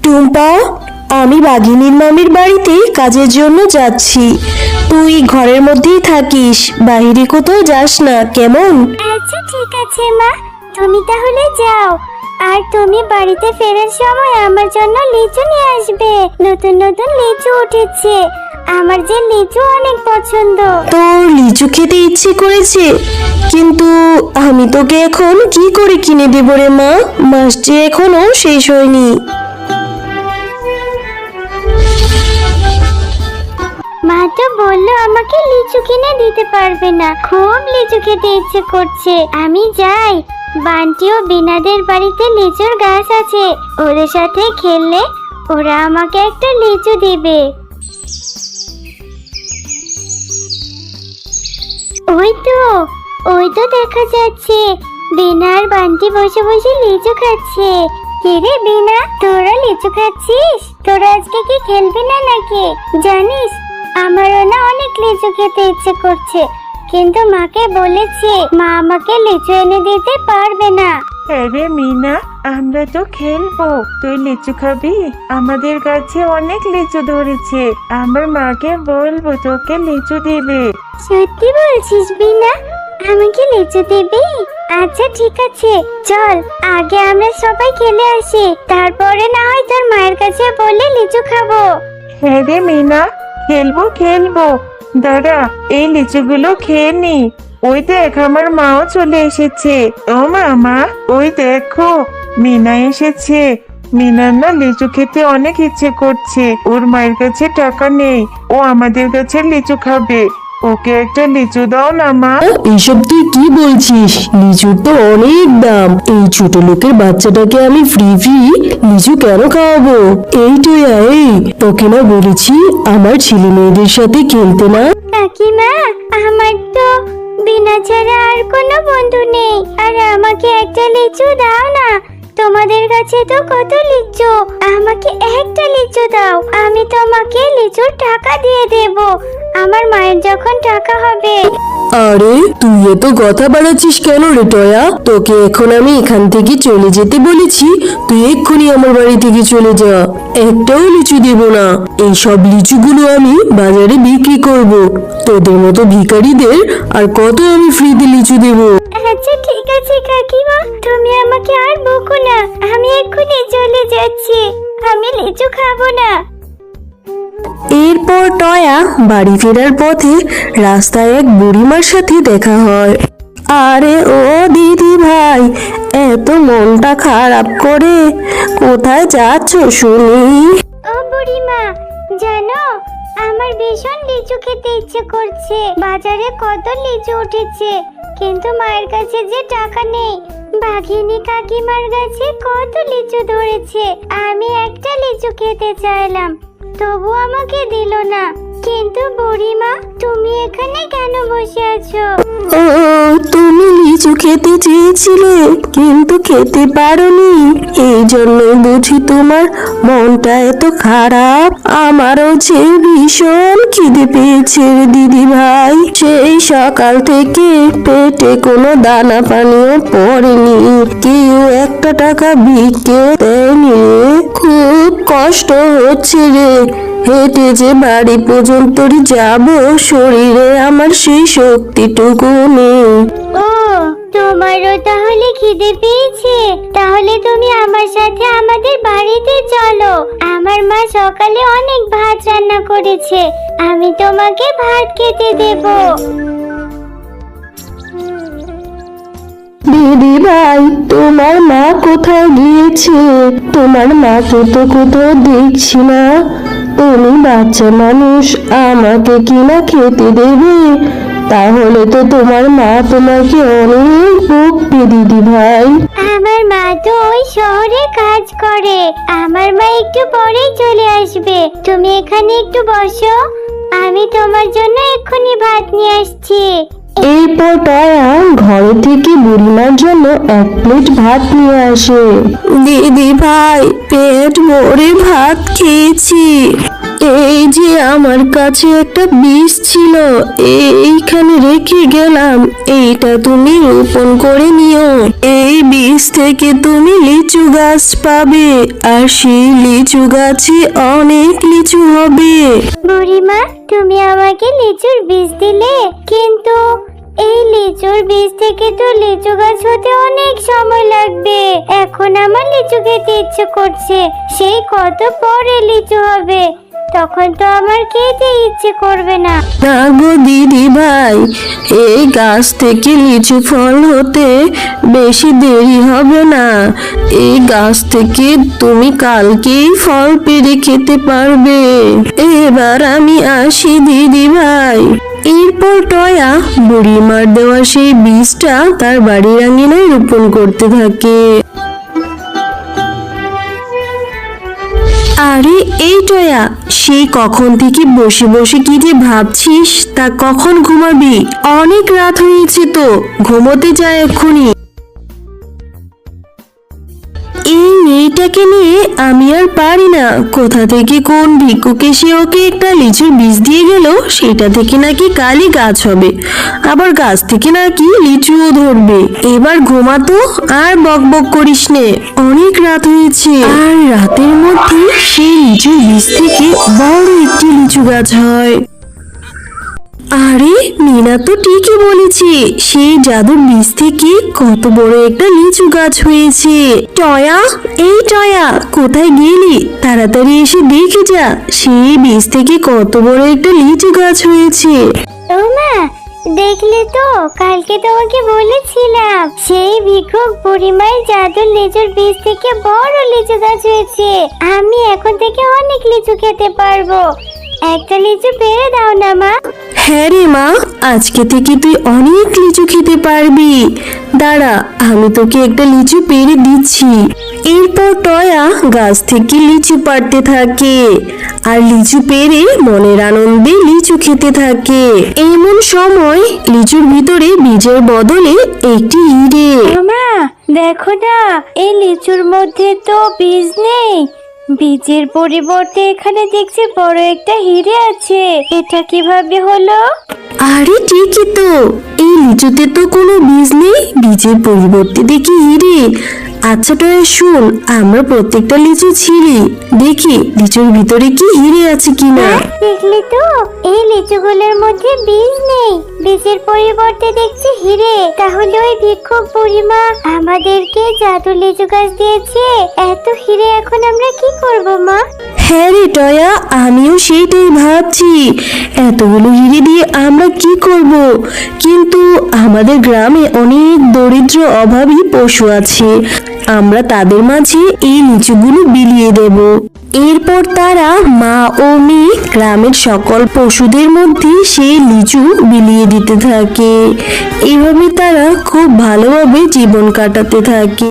টুম্পা, আমি বাঘিনীর মামির বাড়িতে কাজের জন্য যাচ্ছি। তুই ঘরের মধ্যেই থাকিস, বাইরে কোথাও যাস না, কেমন? আচ্ছা ঠিক আছে মা, তুমি তাহলে যাও। আর তুমি বাড়িতে ফেরার সময় আমার জন্য লিচু নিয়ে আসবে। নতুন নতুন লিচু উঠেছে, আমার যে লিচু অনেক পছন্দ। তোর লিচু খেতে ইচ্ছে করেছে, কিন্তু আমি তোকে এখন কি করে কিনে দেব রে মা? মাস যে এখনো শেষ হয়নি। মা তো বললো আমাকে লিচু কিনে দিতে পারবে না, খুব লিচু খেতে ইচ্ছে করছে। আমি যাই, বান্টি ও বিনাদের বাড়িতে লিচুর গাছ আছে, ওদের সাথে খেললে ওরা আমাকে একটা লিচু দিবে। ওই তো দেখা যাচ্ছে বিনা আর বান্টি বসে বসে লিচু খাচ্ছে। কিরে বিনা, তোরা লিচু খাচ্ছিস? তোরা আজকে কি খেলবি না নাকি? জানিস আমারও না অনেক লিচু খেতে ইচ্ছে করছে, কিন্তু মাকে বলেছি মা আমাকে লিচু এনে দিতে পারবে না। আরে মিনা, আমরা তো খেলবো, তুই লিচু খাবি? আমাদের কাছে অনেক লিচু ধরেছে, আমার মাকে বলবো তোকে লিচু দেবে। সত্যি বলছিস বিনা, আমাকে লিচু দিবি? আচ্ছা ঠিক আছে, চল আগে আমরা সবাই খেলে আসি, তারপরে না হয় তোর মায়ের কাছে বলে লিচু খাবো। হ্যাঁ রে মিনা, খেলবো খেলবো, দাঁড়া এই লিচুগুলো খেয়ে নি। ওই দেখ আমার মাও চলে এসেছে। ও মামা, ওই দেখো মিনা এসেছে। মিনার না লিচু খেতে অনেক ইচ্ছে করছে, ওর মায়ের কাছে টাকা নেই, ও আমাদের কাছে লিচু খাবে। ওকে একটা লিচু দাও না মা। এইসব তুই কি বলছিস? লিচুর তো অনেক দাম। এই ছোট লোকের বাচ্চাটাকে আমি ফ্রি লিচু কেন খাওয়াবো? এই টয়া, এই তোকে না বলেছি আমার ছেলে মেয়েদের সাথে খেলতে না? কাকিমা, আমার তো বিনা ছাড়া আর কোনো বন্ধু নেই, আর আমাকে একটা লিচু দাও না। তোমাদের কাছে তো কত লিচু, আমাকে একটা লিচু দাও, আমি তোমাকে লিচুর টাকা দিয়ে দেব আমার মায়ের যখন টাকা হবে। আরে তুই এত কথা বাড়াচ্ছিস কেন রে টয়া? তোকে এখন আমি এখান থেকে চলে যেতে বলেছি, তুই এক্ষুনি আমার বাড়ি থেকে চলে যা। একটাও লিচু দেব না। এই সব লিচুগুলো আমি বাজারে বিক্রি করব। তোদের মতো ভিখারিদের আর কত আমি ফ্রিতে লিচু দেব? আচ্ছা ঠিক আছে কাকিমা, তুমি আমাকে আর বকো না, আমি এক্ষুনি চলে যাচ্ছি, আমি লিচু খাবো না। এরপর টয়া বাড়ি ফেরার পথে রাস্তায় এক বুড়িমার সাথে দেখা হয়। আরে ও দিদি ভাই, এত মনটা খারাপ করে কোথায় যাচ্ছ শুনি? ও বুড়িমা, জানো আমার ভীষণ লিচু খেতে ইচ্ছে করছে, বাজারে কত লিচু উঠেছে, কিন্তু মায়ের কাছে যে টাকা নেই। বাঘিনী কাকিমার কাছে কত লিচু ধরেছে, আমি একটা লিচু খেতে চাইলাম, তবু আমাকে দিল না। কিন্তু বুড়িমা, তুমি এখানে কেন বসে আছো? ও, তুমি লিচু খেতে চেয়েছিলে কিন্তু খেতে পারোনি, এই জন্যই বুঝি তোমার মনটা এত খারাপ। আমারও যে ভীষণ খিদে পেয়েছে রে দিদি ভাই, সেই সকাল থেকে পেটে কোনো দানা পানিও পড়েনি, কেউ একটা টাকা ভিক্ষে দেয়নি রে। খুব কষ্ট হচ্ছে রে, হেঁটে যে বাড়ি পর্যন্ত যাব, শরীরে আমার সেই শক্তিটুকু নেই। ও, তোমারও তাহলে খিদে পেয়েছে? তাহলে তুমি আমার সাথে আমাদের বাড়িতে চলো, আমার মা সকালে অনেক ভাত রান্না করেছে, আমি তোমাকে ভাত খেতে দেব। দিদি ভাই, তোমার মা কোথায় গিয়েছে? তোমার মাকে তো কোথাও দেখছি না। তুমি বাচ্চা মানুষ, আমাকে কিনা খেতে দেবে? তাহলে তো তোমার মা তোমাকে অনেক বকবে দিদি ভাই। আমার মা তো ওই শহরে কাজ করে, আমার মা একটু পরেই চলে আসবে, তুমি এখানে একটু বসো, আমি তোমার জন্য এক্ষুনি ভাত নিয়ে আসছি। এরপর টয়া ঘরে থেকে বুড়িমার জন্য এক প্লেট ভাত নিয়ে আসে। দিদি ভাই, পেট ভরে ভাত খেয়েছি, এই যে আমার কাছে একটা বীজ ছিল, এইখানে রেখে গেলাম, এইটা তুমি রোপণ করে নিও। এই বীজ থেকে তুমি লিচু গাছ পাবে, আর সেই লিচু গাছে অনেক লিচু হবে। বুড়িমা, তুমি আমাকে লিচুর বীজ দিলে, কিন্তু এই লিচুর বীজ থেকে তো লিচু গাছ হতে অনেক সময় লাগবে। এখন আমার লিচু খেতে ইচ্ছে করছে, সেই কত পরে লিচু হবে, তখন তো আমার খেতে ইচ্ছে করবে না। না গো দিদি ভাই, এই গাছ থেকে লিচু ফল হতে বেশি দেরি হবে না। এই গাছ থেকে তুমি কালকেই ফল পেড়ে খেতে পারবে। এবার আমি আসি দিদি ভাই। এরপর টয়া বুড়িমার দেওয়া সেই বীজটা তার বাড়ির আঙিনায় রোপণ করতে থাকে। আরে এই টয়া, সেই কখন থেকে বসে বসে কি যে ভাবছিস, তা কখন ঘুমাবি? অনেক রাত হয়েছে তো, ঘুমোতে যায় এক্ষুনি। এই মেয়েটাকে নিয়ে আমি আর পারি না, কোথা থেকে কোন ভিক্ষুক এসে ওকে একটা লিচুর বীজ দিয়ে গেল, সেটা থেকে নাকি কালই গাছ হবে, আবার গাছ থেকে নাকি লিচুও ধরবে। এবার ঘুমাতো, আর বকবক করিস নে, অনেক রাত হয়েছে। আর রাতের মধ্যে সেই লিচুর বীজ থেকে বড় একটি লিচু গাছ হয়। আরে মিনা তো ঠিকই বলেছে, সেই জাদুর বীজ থেকে কত বড় একটা লিচু গাছ হয়েছে। টয়া, এই টয়া, কোথায় গেলি? তাড়াতাড়ি এসে দেখে যা, সেই বীজ থেকে কত বড় একটা লিচু গাছ হয়েছে। ও মা, দেখলে তো, কালকে তোমাকে বলেছিলাম সেই ভিক্ষুক বুড়িমার জাদুর লিচুর বীজ থেকে বড় লিচু গাছ হয়েছে। আমি এখন থেকে অনেক লিচু খেতে পারবো। একটা লিচু পেড়ে দাও না মা। হ্যাঁ রে মা, আজকে থেকে তুই অনেক লিচু খেতে পারবি। দাঁড়া, আমি তোকে একটা লিচু পেড়ে দিচ্ছি। এরপর টয়া গাছ থেকে লিচু পাড়তে থাকে, আর লিচু পেড়ে মনের আনন্দে লিচু খেতে থাকে। এমন সময় লিচুর ভিতরে বীজের বদলে একটি হিরে। মা, দেখো না, এই লিচুর মধ্যে তো বীজ নেই, বীজের পরিবর্তে এখানে দেখছি বড় একটা হিরে আছে। এটা কিভাবে হলো? আরে ঠিকই তো, এই লিচুতে তো কোনো বীজ নেই, বীজের পরিবর্তে দেখি হিরে। আচ্ছা টয়া শোন, আমরা প্রত্যেকটা লিচু ছিঁড়ি, দেখি লিচুর ভিতরে কি হিরে আছে কিনা। দেখলি তো, এই লিচুগুলোর মধ্যে বীজ নেই, বীজের পরিবর্তে দেখছি হিরে। তাহলে ওই ভিক্ষুক বুড়িমা আমাদেরকে জাদু লিচু গাছ দিয়েছে। এত হিরে এখন আমরা কি করব মা? হ্যাঁ রে টয়া, আমিও সেইটাই ভাবছি, এতগুলো হিরে দিয়ে আমরা কি করব? কিন্তু আমাদের গ্রামে অনেক দরিদ্র অভাবী পশু আছে, আমরা তাদের মাঝে এই লিচুগুলো বিলিয়ে দেব। এরপর তারা মা ও মেয়ে গ্রামের সকল পশুদের মধ্যে সেই লিচু বিলিয়ে দিতে থাকে। এভাবে তারা খুব ভালোভাবে জীবন কাটাতে থাকে।